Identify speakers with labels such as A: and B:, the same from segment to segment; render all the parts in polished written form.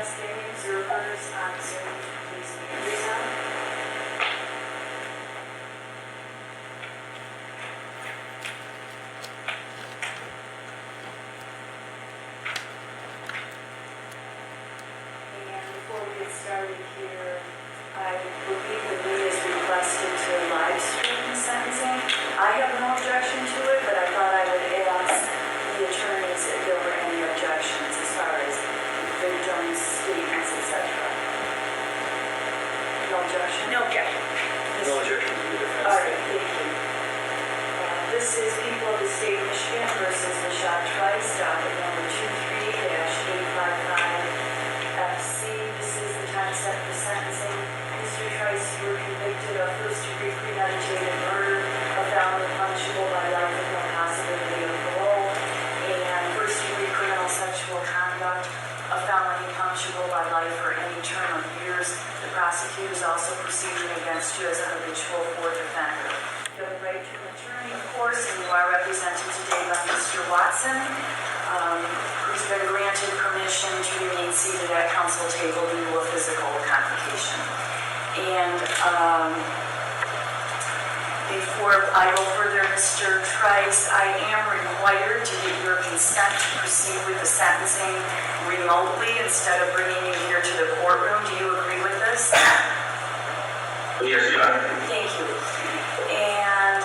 A: ask any observers on Zoom to please mute yourself. And before we get started here, I believe that Lee has requested to live stream the sentencing. I have no objection to it, but I thought I would ask the attorneys if there were any objections as far as victims' statements, etc. No objection?
B: No objection.
C: No objection to the defense.
A: All right, thank you. This is People of the State of Michigan versus Rashad Trice, docket number 23-855-FC. This is the time set for sentencing. Mr. Trice, you were convicted of first-degree premeditated murder, a felony punishable by life with no possibility of parole, and first-degree criminal sexual conduct, a felony punishable by life for any term of years. The prosecutor is also proceeding against you as a habitual fourth offender. You have a right to an attorney, of course, and you are represented today by Mr. Watson, who's been granted permission to remain seated at counsel table due to a physical complication. And before I go further, Mr. Trice, I am required to get your consent to proceed with the sentencing remotely instead of bringing you here to the courtroom. Do you agree with this?
C: Yes, Your Honor.
A: Thank you. And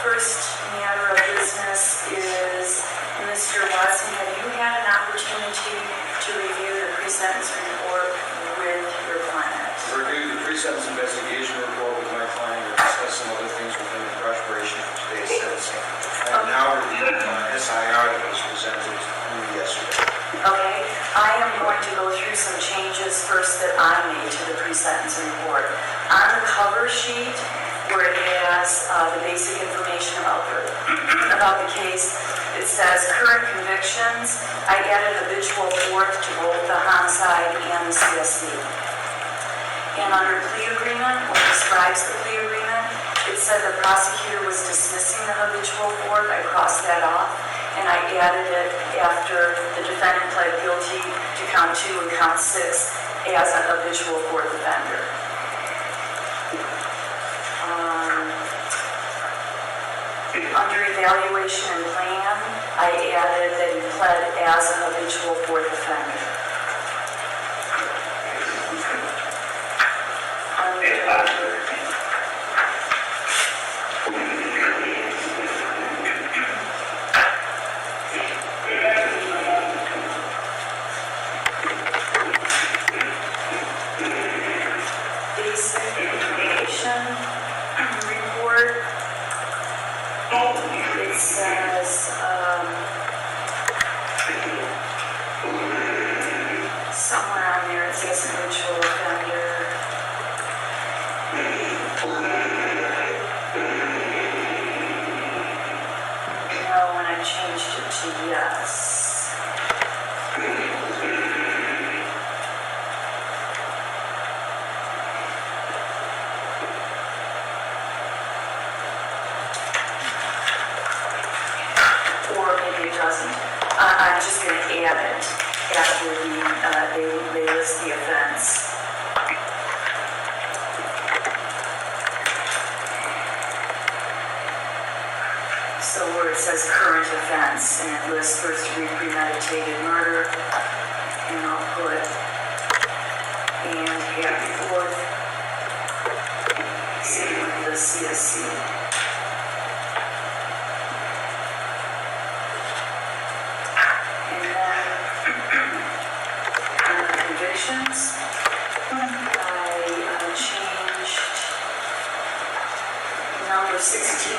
A: first matter of business is, Mr. Watson, have you had an opportunity to review the pre-sentence report with your client?
D: Reviewed the pre-sentence investigation report with my client and discussed some other things with him in preparation for today's sentencing. I have now reviewed SIR that was presented only yesterday.
A: Okay, I am going to go through some changes first that I made to the pre-sentence report. On the cover sheet, where it has the basic information about the case, it says current convictions. I added habitual fourth to both the homicide and the CSC. And under plea agreement, when it describes the plea agreement, it said the prosecutor was dismissing the habitual fourth. I crossed that off, and I added it after the defendant pled guilty to count 2 and count 6 as a habitual fourth offender. Under evaluation and plan, I added that he pled as a habitual fourth offender. Basic information report. It says somewhere on there it says habitual offender. No, when I changed it to yes. Or maybe it doesn't. I'm just going to add it after they list the offense. So where it says current offense, and it lists first-degree premeditated murder, and I'll put and fourth, same with the CSC. Convictions. I changed number 16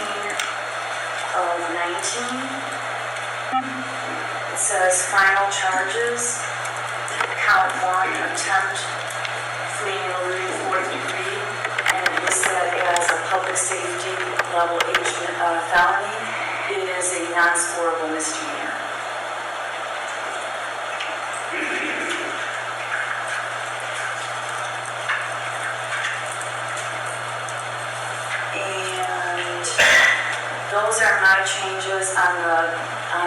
A: of 19. It says final charges. Count 1, attempt, fleeing and eluding fourth degree, and it lists that as a public safety level H felony. It is a non-scorable misdemeanor. Those are my changes on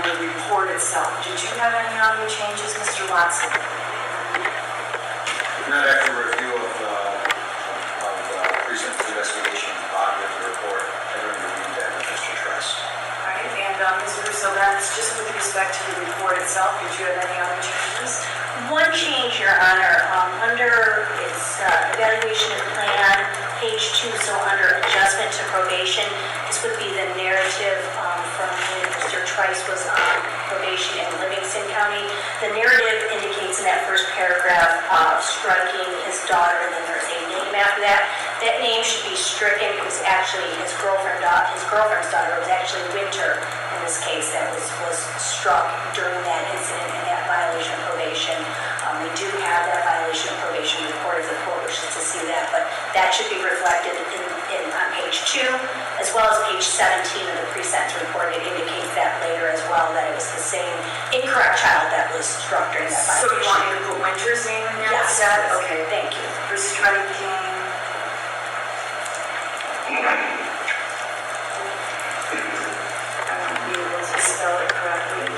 A: the report itself. Did you have any other changes, Mr. Watson?
D: Not after review of recent investigation body of the report, I don't review that with Mr. Trice.
A: All right, and Ms. Russo, that's just with respect to the report itself. Did you have any other changes?
B: One change, Your Honor, under its evaluation of plan, page 2, so under adjustment to probation, this would be the narrative from when Mr. Trice was on probation in Livingston County. The narrative indicates in that first paragraph striking his daughter, and then there's a name after that. That name should be stricken. It was actually his girlfriend's daughter. It was actually Wynter in this case that was struck during that incident and that violation of probation. We do have that violation of probation report if the court wishes to see that, but that should be reflected on page 2, as well as page 17 of the pre-sentence report. It indicates that later as well, that it was the same incorrect child that was struck during that violation.
A: So you want me to put Winter's name in there
B: Yes.
A: instead? Okay.
B: Thank you.
A: For striking. I won't be able to spell it correctly.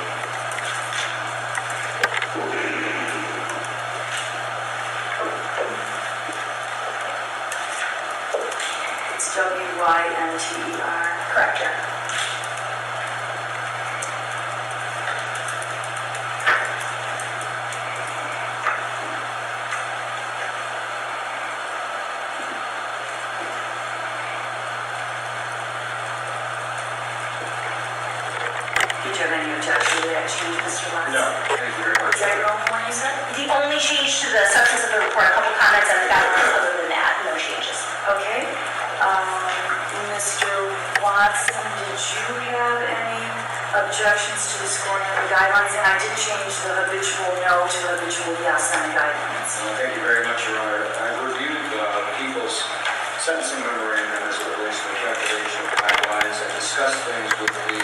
A: It's W-Y-N-T-E-R.
B: Correct, Your Honor.
A: Did you have any objection to that change, Mr. Lutz?
D: No, thank you very much.
A: Is that your only one you said?
B: The only change to the substance of the report, a couple comments on the guidelines, other than that, no changes.
A: Okay. Mr. Watson, did you have any objections to the scoring of the guidelines? And I did change the habitual no to habitual yes on the guidelines.
D: Thank you very much, Your Honor. I reviewed people's sentencing memorandum as it relates to the calculation of guidelines and discussed things with the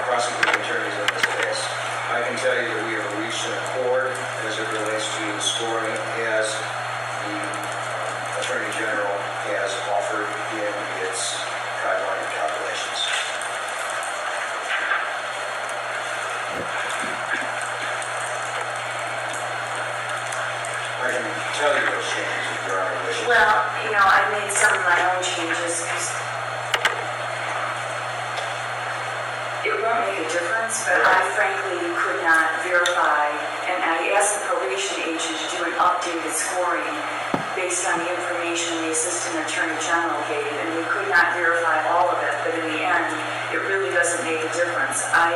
D: prosecuting attorneys in this case. I can tell you that we have reached an accord as it relates to the scoring as the Attorney General has offered in its guideline calculations. I can tell you those changes if Your Honor wishes.
A: Well, I made some of my own changes. It won't make a difference, but I frankly could not verify, and I asked the probation agent to do an updated scoring based on the information the Assistant Attorney General gave, and we could not verify all of it, but in the end, it really doesn't make a difference. I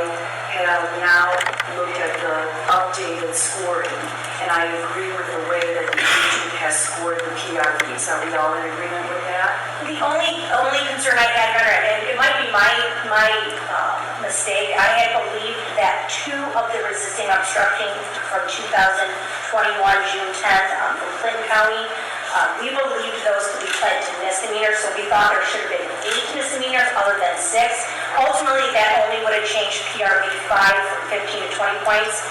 A: have now looked at the updated scoring, and I agree with the way that the agent has scored the PRVs. Are we all in agreement with that?
B: The only concern I had, Your Honor, and it might be my mistake, I had believed that 2 of the resisting obstructing from 2021, June 10th, from Clinton County, we believed those to be pled to misdemeanors, so we thought there should have been 8 misdemeanors other than 6. Ultimately, that only would have changed PRV 5 from 15 to 20 points,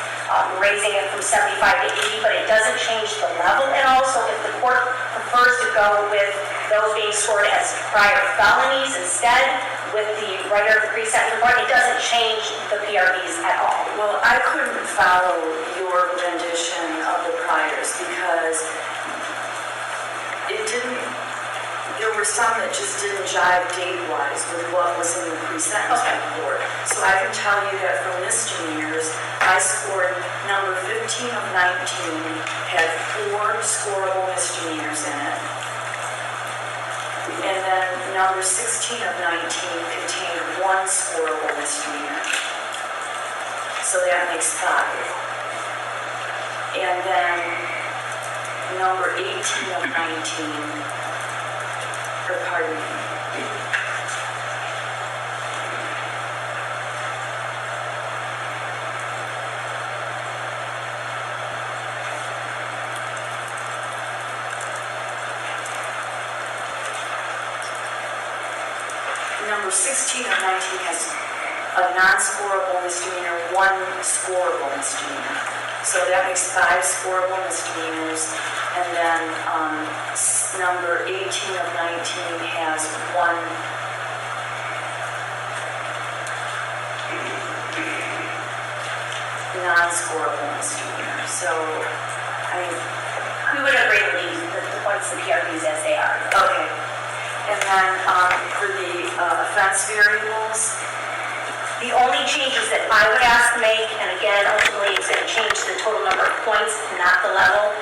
B: raising it from 75 to 80, but it doesn't change the level at all. So if the court prefers to go with those being scored as prior felonies instead, with the writer of the pre-sentence report, it doesn't change the PRVs at all.
A: Well, I couldn't follow your rendition of the priors because there were some that just didn't jive date-wise with what was in the pre-sentence report. So I can tell you that for misdemeanors, I scored number 15 of 19, had 4 scorable misdemeanors in it. And then number 16 of 19 contained 1 scorable misdemeanor. So that makes 5. And then number 18 of 19, or pardon me. Number 16 of 19 has a non-scorable misdemeanor, 1 scorable misdemeanor. So that makes 5 scorable misdemeanors. And then number 18 of 19 has 1 non-scorable misdemeanor. So, I mean,
B: We would have copies of PRVs as they are.
A: Okay. And then for the offense variables,
B: The only changes that I would ask to make, and again, ultimately it's going to change the total number of points, not the level.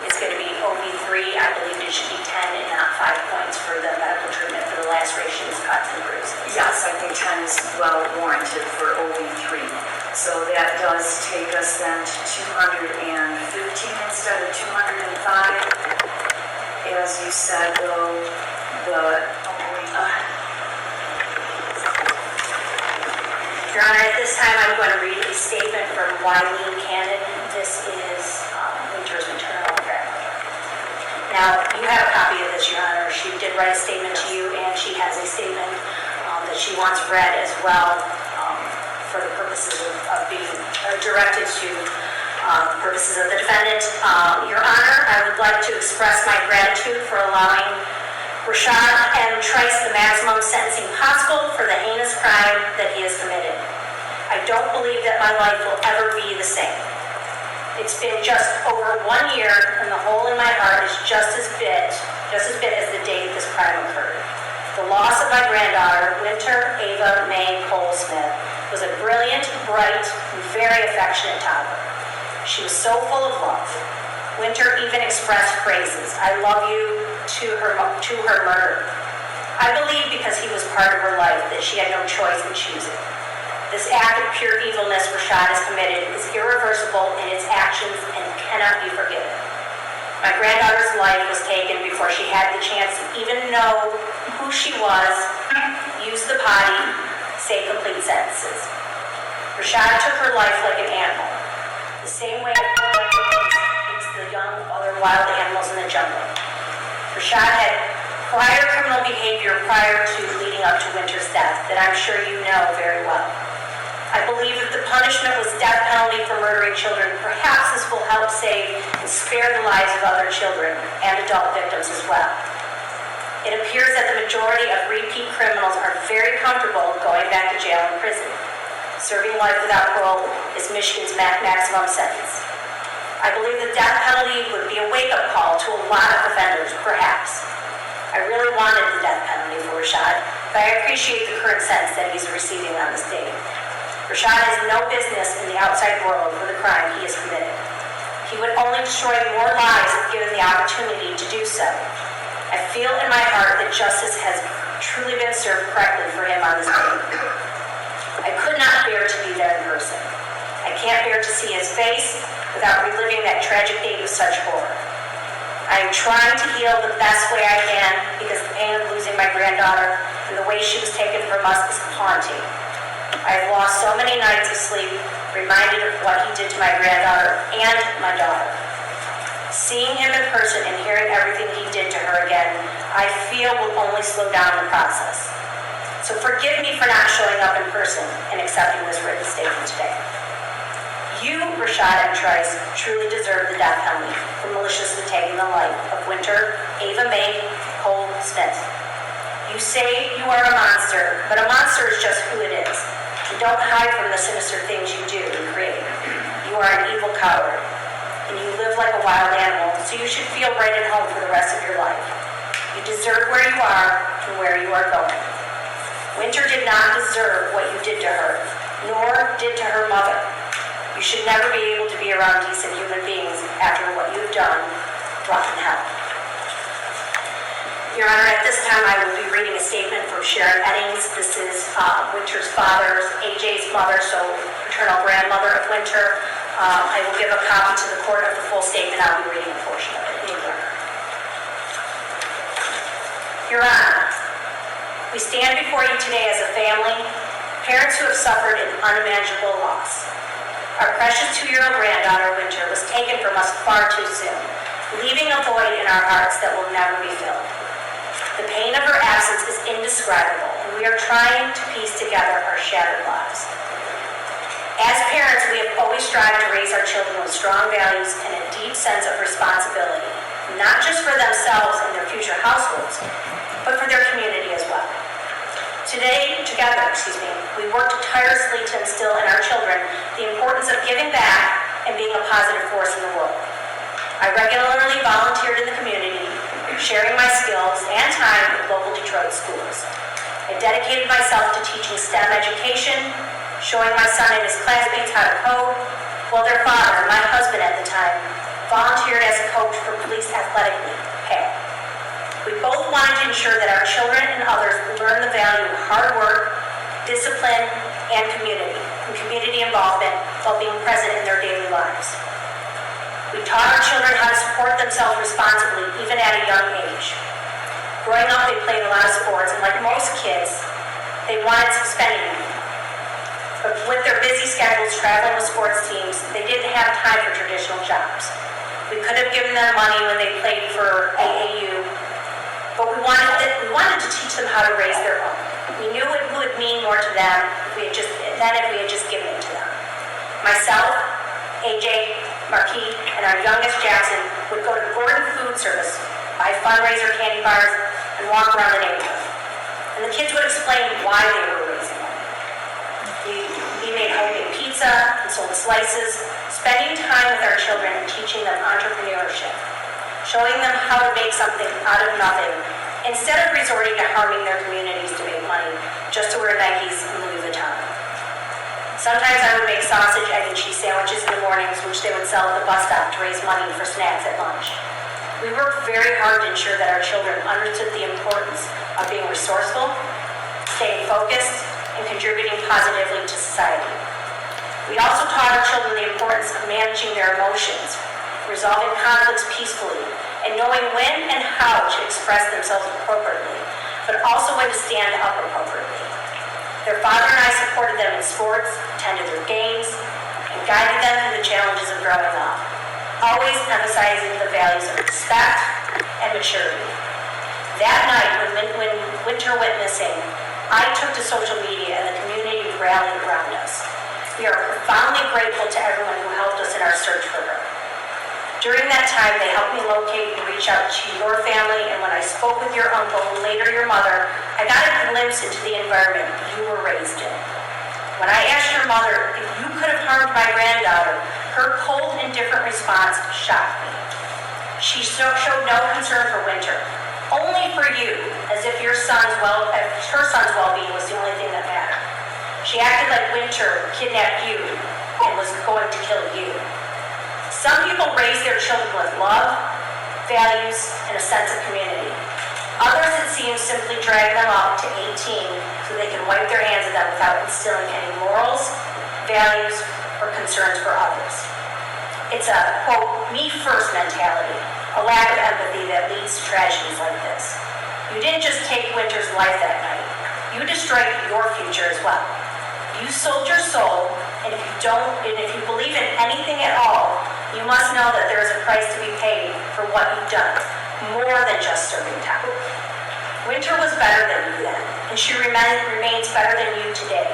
B: It's going to be OB3. I believe it should be 10 and not 5 points for the medical treatment for the lacerations, cuts, and bruises.
A: yes, I think 10 is well warranted for OB3. So that does take us then to 215 instead of 205. As you said, though,
B: Your Honor, at this time, I'm going to read a statement from Maleek Cannon. This is Wynter's maternal grandmother. Now, you have a copy of this, Your Honor. She did write a statement to you, and she has a statement that she wants read as well for the purposes of being directed to purposes of the defendant. Your Honor, I would like to express my gratitude for allowing Rashad Trice the maximum sentencing possible for the heinous crime that he has committed. I don't believe that my life will ever be the same. It's been just over 1 year, and the hole in my heart is just as big as the day that this crime occurred. The loss of my granddaughter, Wynter Cole-Smith, was a brilliant, bright, and very affectionate toddler. She was so full of love. Wynter even expressed phrases, "I love you," to her murderer. I believe because he was part of her life that she had no choice in choosing. This act of pure evilness Rashad has committed is irreversible in its actions and cannot be forgiven. My granddaughter's life was taken before she had the chance to even know who she was, use the potty, say complete sentences. Rashad took her life like an animal, the same way a bulldog takes the young other wild animals in the jungle. Rashad had prior criminal behavior prior to leading up to Wynter's death that I'm sure you know very well. I believe if the punishment was death penalty for murdering children, perhaps this will help save and spare the lives of other children and adult victims as well. It appears that the majority of repeat criminals are very comfortable going back to jail and prison. Serving life without parole is Michigan's maximum sentence. I believe the death penalty would be a wake-up call to a lot of offenders, perhaps. I really wanted the death penalty for Rashad, but I appreciate the current sentence that he's receiving on this date. Rashad has no business in the outside world for the crime he has committed. He would only destroy more lives if given the opportunity to do so. I feel in my heart that justice has truly been served correctly for him on this day. I could not bear to be there in person. I can't bear to see his face without reliving that tragic date with such horror. I am trying to heal the best way I can because the pain of losing my granddaughter and the way she was taken from us is haunting. I have lost so many nights of sleep, reminded of what he did to my granddaughter and my daughter. Seeing him in person and hearing everything he did to her again, I feel will only slow down the process. So forgive me for not showing up in person and accepting this written statement today. You, Rashad Trice, truly deserve the death penalty for maliciously taking the life of Wynter Cole-Smith. You say you are a monster, but a monster is just who it is. You don't hide from the sinister things you do and create. You are an evil coward, and you live like a wild animal, so you should feel right at home for the rest of your life. You deserve where you are and where you are going. Wynter did not deserve what you did to her, nor did to her mother. You should never be able to be around decent human beings after what you've done, rotten hell. Your Honor, at this time I will be reading a statement from Sharon Eddings. This is Wynter's father's, AJ's mother, so paternal grandmother of Wynter. I will give a copy to the court of the full statement. I'll be reading a portion of it. Your Honor, we stand before you today as a family, parents who have suffered an unimaginable loss. Our precious 2-year-old granddaughter, Wynter, was taken from us far too soon, leaving a void in our hearts that will never be filled. The pain of her absence is indescribable, and we are trying to piece together our shattered lives. As parents, we have always strived to raise our children with strong values and a deep sense of responsibility, not just for themselves and their future households, but for their community as well. Today, together, we worked tirelessly to instill in our children the importance of giving back and being a positive force in the world. I regularly volunteered in the community, sharing my skills and time with local Detroit schools. I dedicated myself to teaching STEM education, showing my son and his classmates how to code, while their father, my husband at the time, volunteered as a coach for police athletic league. We both wanted to ensure that our children and others learn the value of hard work, discipline, and community involvement while being present in their daily lives. We taught our children how to support themselves responsibly, even at a young age. Growing up, they played a lot of sports, and like most kids, they wanted some spending money. But with their busy schedules traveling with sports teams, they didn't have time for traditional jobs. We could have given them money when they played for AAU, but we wanted to teach them how to raise their own. We knew it would mean more to them if we had just given it to them. Myself, AJ, Marquis, and our youngest Jackson would go to Gordon Food Service, buy fundraiser candy bars, and walk around the neighborhood. And the kids would explain why they were raising money. We made homemade pizza and sold slices, spending time with our children and teaching them entrepreneurship, showing them how to make something out of nothing instead of resorting to harming their communities to make money just to wear Nikes and Louis Vuitton. Sometimes I would make sausage, egg, and cheese sandwiches in the mornings, which they would sell at the bus stop to raise money for snacks at lunch. We worked very hard to ensure that our children understood the importance of being resourceful, staying focused, and contributing positively to society. We also taught our children the importance of managing their emotions, resolving conflicts peacefully, and knowing when and how to express themselves appropriately, but also when to stand up appropriately. Their father and I supported them in sports, attended their games, and guided them through the challenges of growing up, always emphasizing the values of respect and maturity. That night, when Wynter went missing, I took to social media and the community rallied around us. We are profoundly grateful to everyone who helped us in our search for her. During that time, they helped me locate and reach out to your family, and when I spoke with your uncle, and later your mother, I got a glimpse into the environment you were raised in. When I asked your mother if you could have harmed my granddaughter, her cold, indifferent response shocked me. She showed no concern for Wynter, only for you, as if her son's well-being was the only thing that mattered. She acted like Wynter kidnapped you and was going to kill you. Some people raise their children with love, values, and a sense of community. Others, it seems, simply drag them up to 18 so they can wipe their hands of them without instilling any morals, values, or concerns for others. It's a, quote, me-first mentality, a lack of empathy that leads to tragedies like this. You didn't just take Wynter's life that night. You destroyed your future as well. You sold your soul, and if you believe in anything at all, you must know that there is a price to be paid for what you've done, more than just serving time. Wynter was better than you then, and she remains better than you today.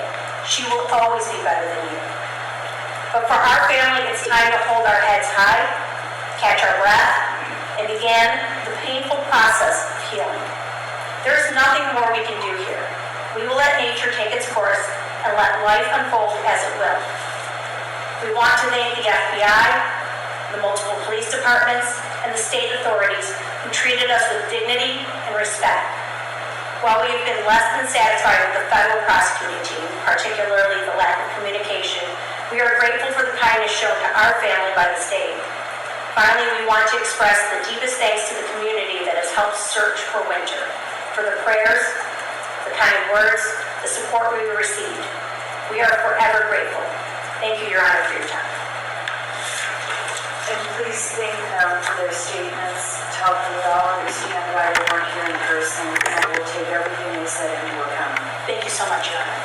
B: She will always be better than you. But for our family, it's time to hold our heads high, catch our breath, and begin the painful process of healing. There's nothing more we can do here. We will let nature take its course and let life unfold as it will. We want to thank the FBI, the multiple police departments, and the state authorities who treated us with dignity and respect. While we have been less than satisfied with the federal prosecuting team, particularly the lack of communication, we are grateful for the kindness shown to our family by the state. Finally, we want to express the deepest thanks to the community that has helped search for Wynter, for the prayers, the kind words, the support we received. We are forever grateful. Thank you, Your Honor, for your time.
A: And please thank them for their statements. Tell them we all understand why they weren't here in person, and we'll take everything they said into account.
B: Thank you so much, Your Honor.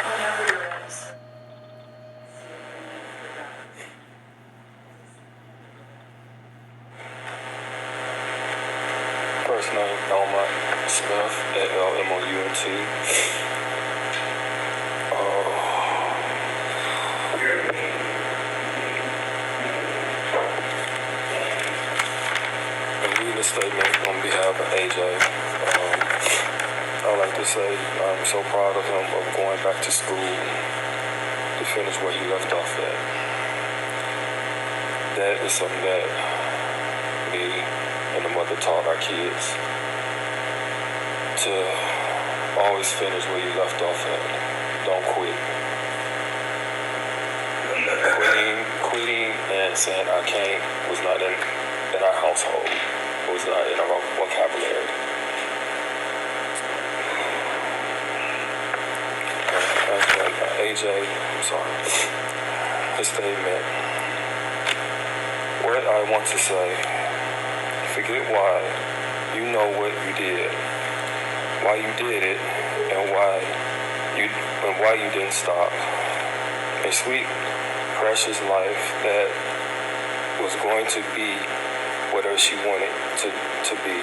A: Whenever you're ready, sir.
E: First name, Smith, ALMOUNT. And we this statement on behalf of AJ. I'd like to say I'm so proud of him of going back to school to finish where he left off at. That is something that me and the mother taught our kids, to always finish where you left off at. Don't quit. Quitting and saying I can't was not in our household. It was not in our vocabulary. AJ, I'm sorry, his statement. What I want to say, forget why, you know what you did, why you did it, and why you didn't stop. A sweet, precious life that was going to be whatever she wanted to be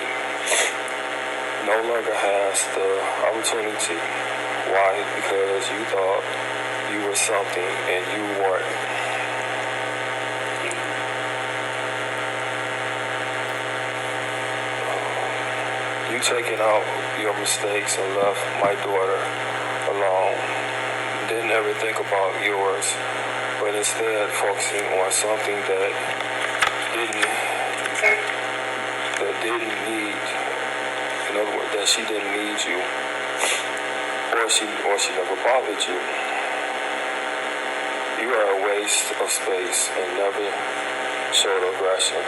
E: no longer has the opportunity. Why? Because you thought you were something and you weren't. You taking out your mistakes and left my daughter alone. Didn't ever think about yours, but instead focusing on something that didn't need. In other words, that she didn't need you. Or she never bothered you. You are a waste of space and never showed aggression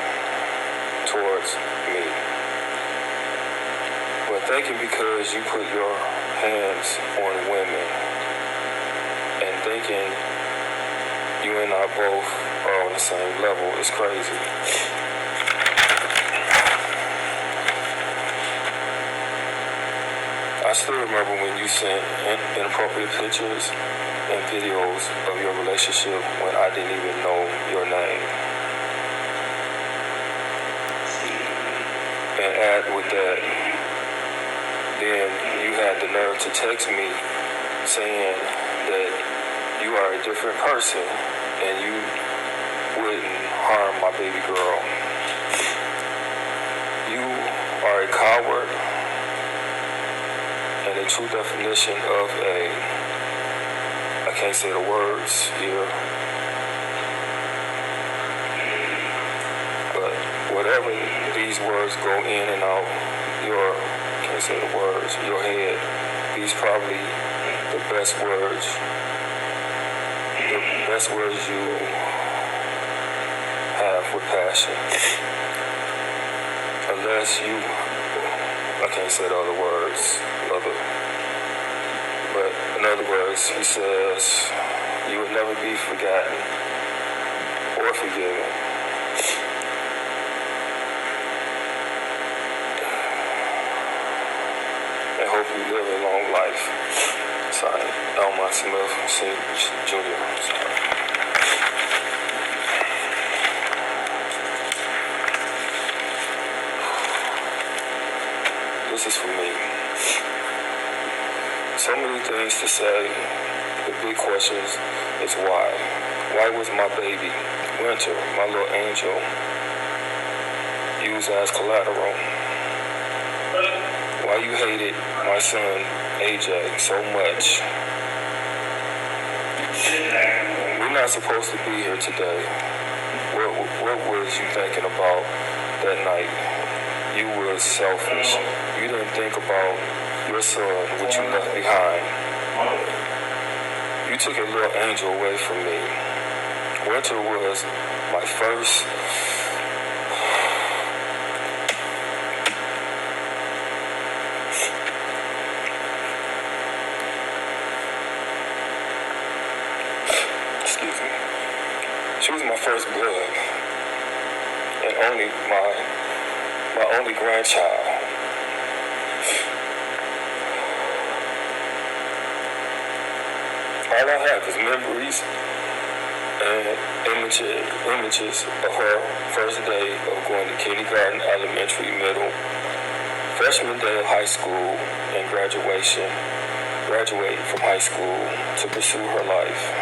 E: towards me. But thinking because you put your hands on women and thinking you and I both are on the same level is crazy. I still remember when you sent inappropriate pictures and videos of your relationship when I didn't even know your name. And add with that, then you had the nerve to text me saying that you are a different person and you wouldn't harm my baby girl. You are a coward. And the true definition of I can't say the words here, but whatever these words go in and out can't say the words, your head, these probably the best words you have with passion. Unless I can't say the other words, but in other words, he says, you will never be forgotten or forgiven. And hope you live a long life. Signed, Elmont Smith, Jr. This is for me. So many things to say. The big question is why? Why was my baby, Wynter, my little angel, used as collateral? Why you hated my son, AJ, so much? We're not supposed to be here today. What was you thinking about that night? You were selfish. You didn't think about your son, what you left behind. You took a little angel away from me. Wynter was my first She was my first blood and my only grandchild. All I have is memories and images of her first day of going to kindergarten, elementary, middle, freshman day of high school, and graduate from high school to pursue her life.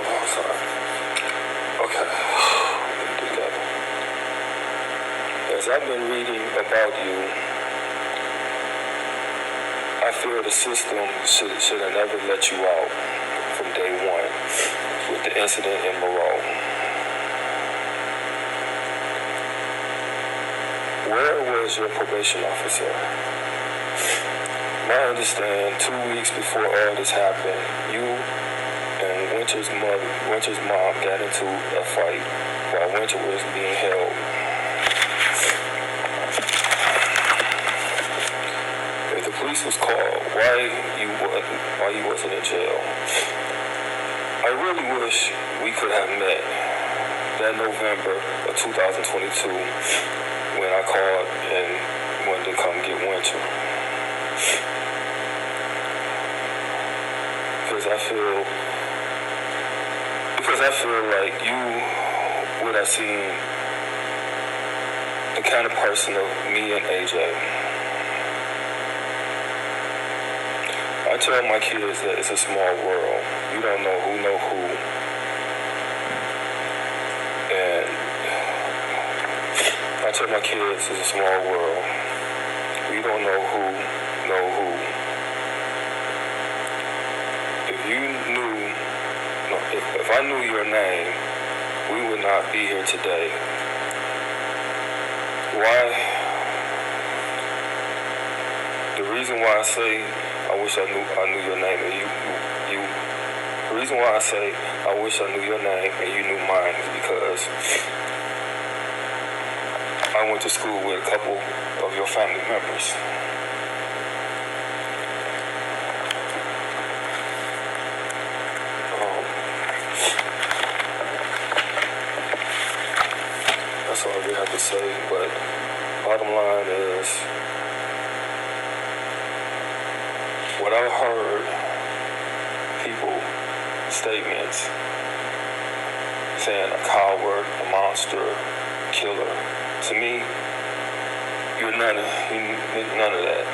E: I'm sorry. Okay. Let me do that. As I've been reading about you, I feel the system should have never let you out from day one with the incident in Monroe. Where was your probation officer? I understand 2 weeks before all this happened, you and Wynter's mom got into a fight while Wynter was being held. If the police was called, why you wasn't in jail? I really wish we could have met that November of 2022 when I called and wanted to come get Wynter. Because I feel like you would have seen the kind of person of me and AJ. I tell my kids that it's a small world. You don't know who. And I tell my kids it's a small world. We don't know who. If I knew your name, we would not be here today. Why? The reason why I say I wish I knew your name and you. The reason why I say I wish I knew your name and you knew mine is because I went to school with a couple of your family members. That's all I really have to say, but bottom line is what I heard people statements saying a coward, a monster, killer. To me, you're none of that.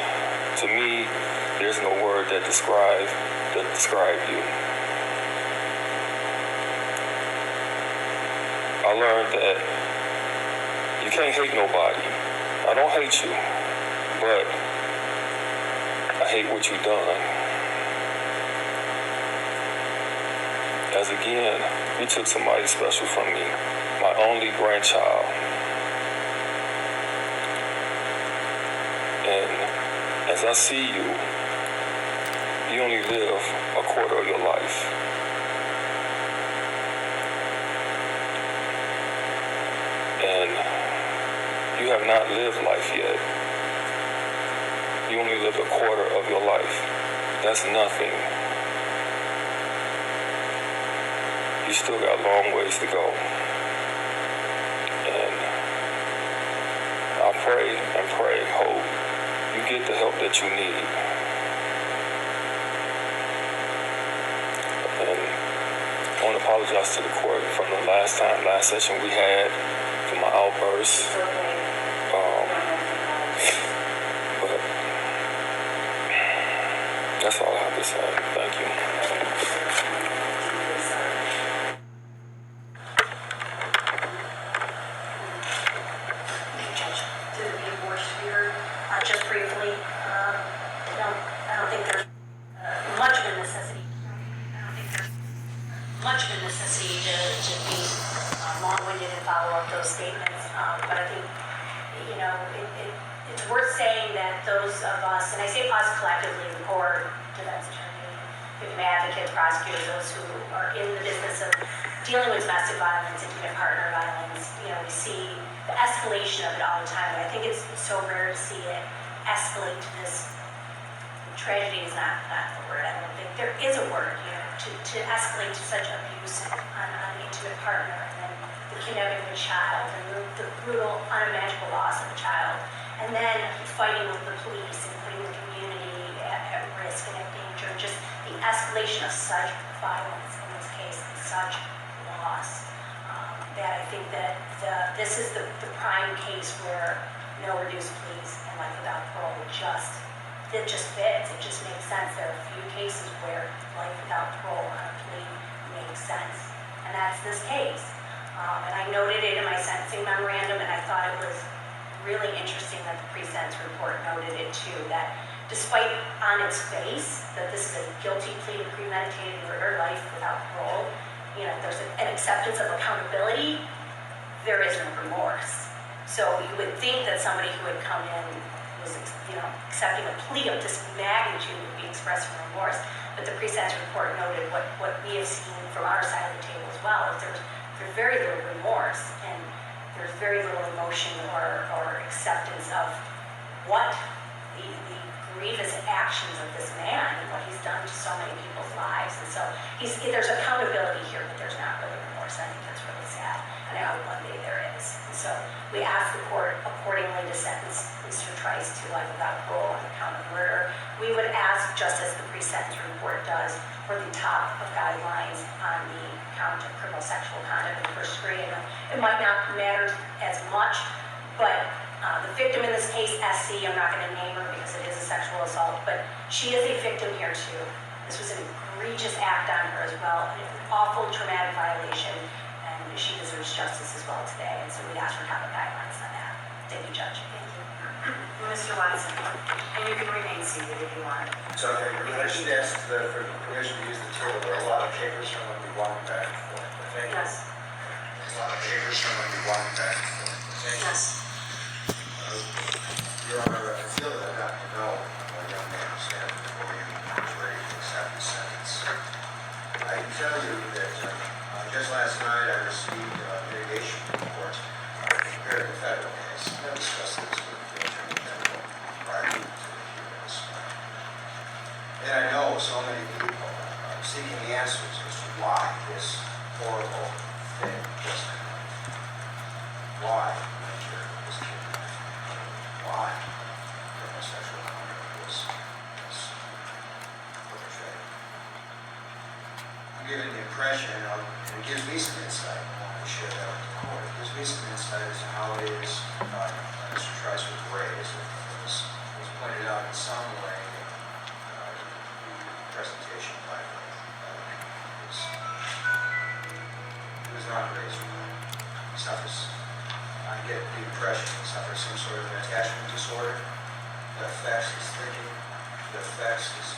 E: To me, there's no word that describe you. I learned that you can't hate nobody. I don't hate you, but I hate what you've done. As again, you took somebody special from me, my only grandchild. And as I see you, you only live a quarter of your life. And you have not lived life yet. You only lived a quarter of your life. That's nothing. You still got a long ways to go. And I pray, hope you get the help that you need. And I want to apologize to the court from the last session we had for my outbursts. But that's all I have to say. Thank you.
B: Just briefly, I don't think there's much of a necessity. To be long-winded and follow up those statements. But I think, it's worth saying that those of us, and I say us collectively, the court, defense attorney, victim advocates, prosecutors, those who are in the business of dealing with domestic violence, intimate partner violence, we see the escalation of it all the time. And I think it's so rare to see it escalate to this. Tragedy is not the word. I don't think there is a word here to escalate to such abuse on an intimate partner, and then the kidnapping of a child, and the brutal, unimaginable loss of a child, and then fighting with the police and putting the community at risk and at danger. Just the escalation of such violence in this case, and such loss. That I think that this is the prime case where no reduced pleas and life without parole it just fits. It just makes sense. There are a few cases where life without parole on a plea makes makes sense, and that's this case. And I noted it in my sentencing memorandum, and I thought it was really interesting that the pre-sentence report noted it too, that despite on its face that this is a guilty plea to premeditated murder, life without parole, there's an acceptance of accountability, there is no remorse. So you would think that somebody who would come in was, accepting a plea of this magnitude would be expressing remorse. But the pre-sentence report noted what we have seen from our side of the table as well, is there's very little remorse and there's very little emotion or acceptance of what the grievous actions of this man and what he's done to so many people's lives. And so there's accountability here, but there's not really remorse. I think that's really sad. And I hope one day there is. And so we ask the court accordingly to sentence Mr. Trice to life without parole on the count of murder. We would ask, just as the pre-sentence report does, for the top of guidelines on the count of criminal sexual conduct in first degree. And it might not matter as much, but the victim in this case, SC, I'm not going to name her because it is a sexual assault, but she is a victim here too. This was an egregious act on her as well, an awful traumatic violation, and she deserves justice as well today. And so we ask for top of guidelines on that. Thank you, Judge. Thank you.
A: Mr. Watson, and you can remain seated if you want.
D: So I should ask for permission to use the table. There are a lot of papers from when we walk back and forth. Okay?
A: Yes.
D: A lot of papers from when we walk back and forth. Okay?
A: Yes.
D: Your Honor, I feel that I got to know a young man who standing before you was ready to accept his sentence. I can tell you that just last night I received a mitigation report compared to the federal case. I discussed this with the Attorney General prior to the hearing this morning. And I know so many people are seeking answers as to why this horrible thing was committed. Why Wynter was kidnapped. Why criminal sexual conduct was perpetrated. I'm given the impression of, and it gives me some insight, I want to share that with the court, it gives me some insight as to how it is Mr. Trice was raised. It was pointed out in some way in the presentation by he was not raised well. He suffers, I get the impression he suffers some sort of an attachment disorder that affects his thinking, that affects his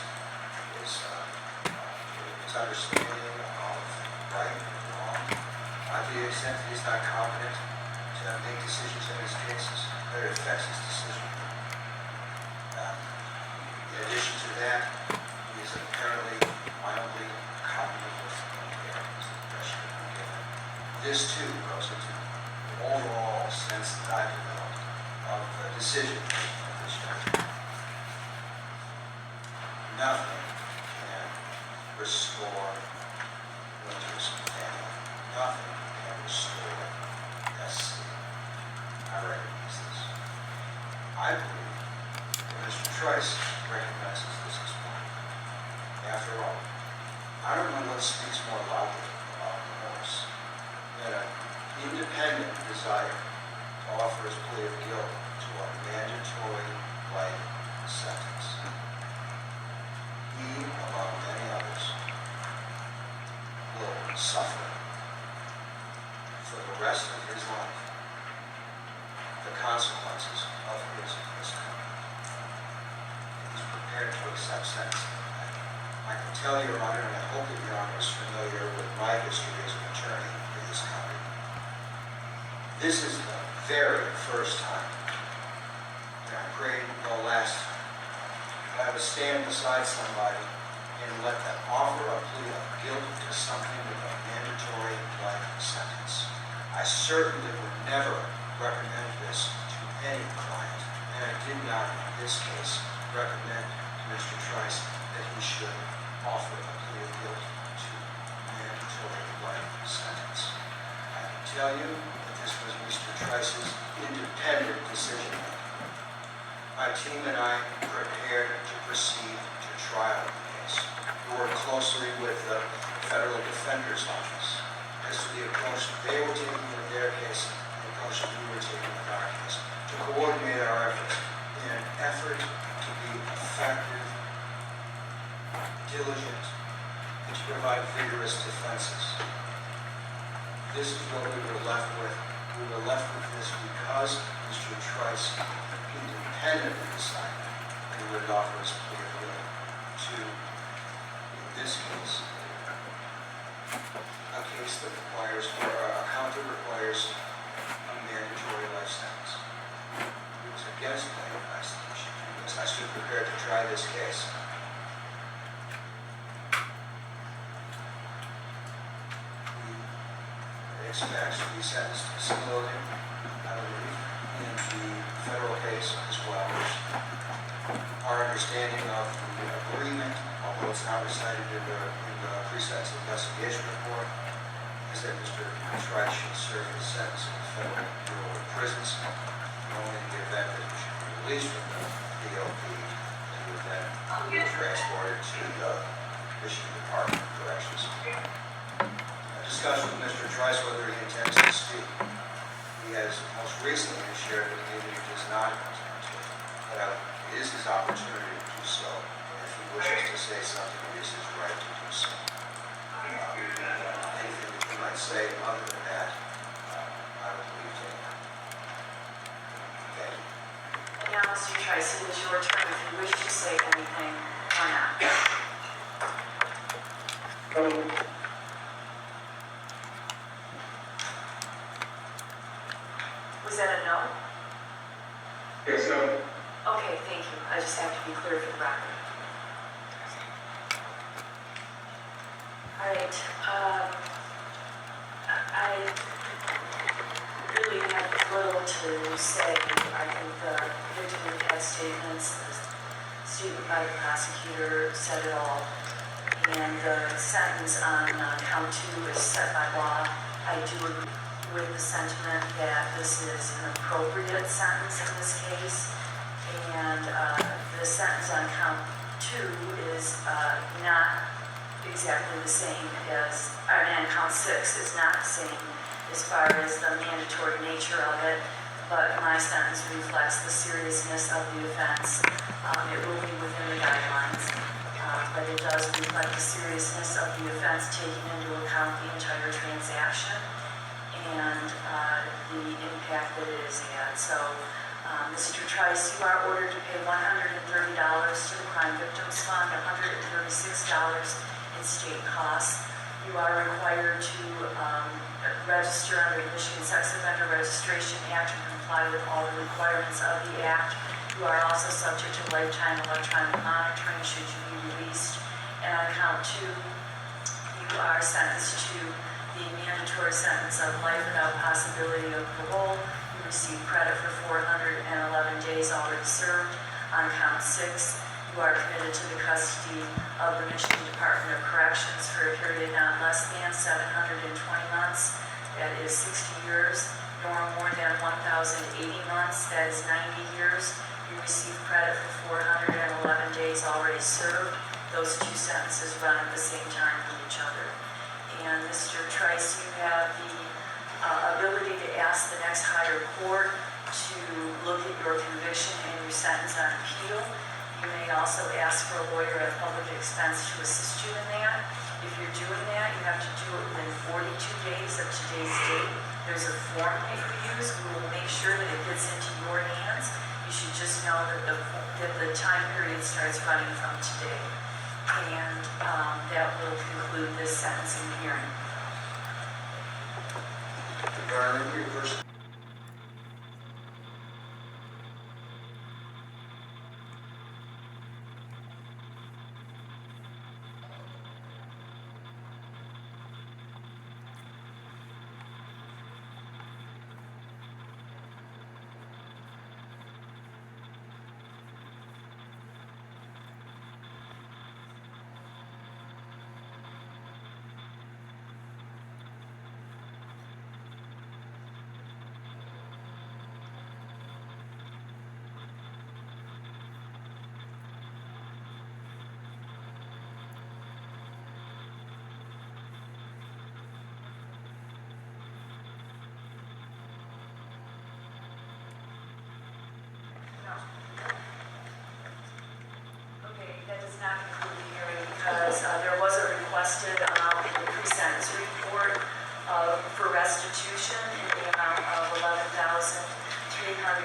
D: understanding of right and wrong. To the extent that he's not competent to make decisions in his cases, that it affects his decision. In addition to that, he is apparently mildly cognitive impaired, is the impression that I'm given. This too goes into the overall sense that I've developed of the decision of this judgment. Nothing can restore Wynter's family. Nothing can restore SC. I recognize this. I believe that Mr. Trice recognizes this as well. After all, I don't know what speaks more loudly about remorse than an independent desire to offer his plea of guilt to a mandatory life sentence. He, among many others, will suffer for the rest of his life the consequences of his misconduct. He's prepared to accept sentencing. I can tell Your Honor, and I hope that Your Honor is familiar with my history as an attorney in this county. This is the very first time, and I pray no last time, I would stand beside somebody and let them offer a plea of guilt to something with a mandatory life sentence. I certainly would never recommend this to any client, and I did not in this case recommend to Mr. Trice that he should offer a plea of guilt to a mandatory life sentence. I can tell you that this was Mr. Trice's independent decision. My team and I prepared to proceed to trial in the case. We worked closely with the Federal Defender's Office as to the approach they were taking with their case and the approach that we were taking with our case, to coordinate our efforts in an effort to be effective, diligent, and to provide vigorous defenses. this is what we were left with. We were left with this because Mr. Trice independently decided he would offer his plea of guilty to, in this case, a case that requires, or a count that requires a mandatory life sentence. It was against my advice that he should do this. I stood prepared to try this case. He expects to be sentenced similarly, I believe, in the federal case as well. Our understanding of the agreement, although it's not recited in the pre-sentence investigation report, is that Mr. Trice should serve his sentence in the federal bureau of prisons, only in the event that he should be released from the BOP, and would then be transported to the Michigan Department of Corrections. I discussed with Mr. Trice whether he intends to speak. He has most recently shared with me that he does not intend to, but it is his opportunity to do so. And if he wishes to say something, it is his right to do so. Anything that he might say other than that, I would leave to him. Thank you.
A: Now, Mr. Trice, it is your turn if you wish to say anything or not. Was that a no?
C: Yes, no.
A: Okay, thank you. I just have to be clear for the record. All right. I really have little to say. I think the victim impact statements, the statement by the prosecutor said it all. And the sentence on count 2 is set by law. I do agree with the sentiment that this is an appropriate sentence in this case. And the sentence on count 2 is not exactly the same as, and count 6 is not the same as far as the mandatory nature of it, but my sentence reflects the seriousness of the offense. It will be within the guidelines, but it does reflect the seriousness of the offense, taking into account the entire transaction and the impact that it has had. So, Mr. Trice, you are ordered to pay $130 to the Crime Victims Fund, $136 in state costs. You are required to register under the Michigan Sex Offender Registration Act and comply with all the requirements of the Act. You are also subject to lifetime electronic monitoring should you be released. And on count 2, you are sentenced to the mandatory sentence of life without possibility of parole. You receive credit for 411 days already served. On count 6, you are committed to the custody of the Michigan Department of Corrections for a period not less than 720 months, that is 60 years, nor more than 1,080 months, that is 90 years. You receive credit for 411 days already served. Those two sentences run at the same time from each other. And Mr. Trice, you have the ability to ask the next higher court to look at your conviction and your sentence on appeal. You may also ask for a lawyer at public expense to assist you in that. If you're doing that, you have to do it within 42 days of today's date. There's a form that you use. We will make sure that it gets into your hands. You should just know that the time period starts running from today. And that will conclude this sentencing hearing.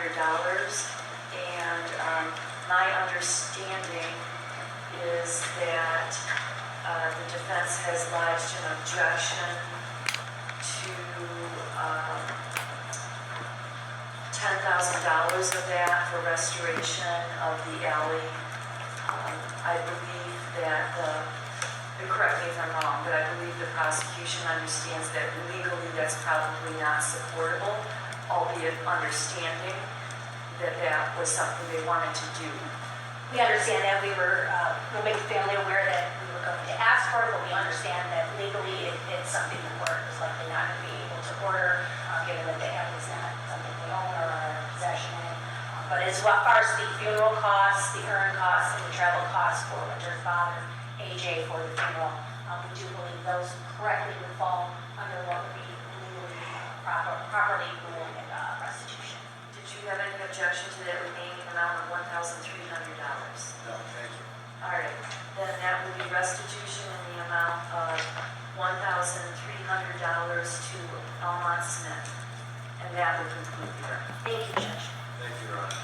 A: And my understanding is that the defense has lodged an objection to $10,000 of that for restoration of the alley. I believe that correct me if I'm wrong, but I believe the prosecution understands that legally that's probably not supportable, albeit understanding that that was something they wanted to do.
B: We understand that we'll make the family aware that we were going to ask for it, but we understand that legally it's something the court is likely not going to be able to order, given that the alley is not something we own or are in possession in. But as far as the funeral costs, the urn costs, and the travel costs for Wynter's father, AJ, for the funeral, we do believe those correctly would fall under what would be legally properly ruling restitution.
A: Did you have any objection to that remaining amount of $1,300?
D: No, thank you.
A: All right, then that would be restitution in the amount of $1,300 to Almont Smith. And that would conclude here.
B: Thank you, Judge.
D: Thank you, Your Honor.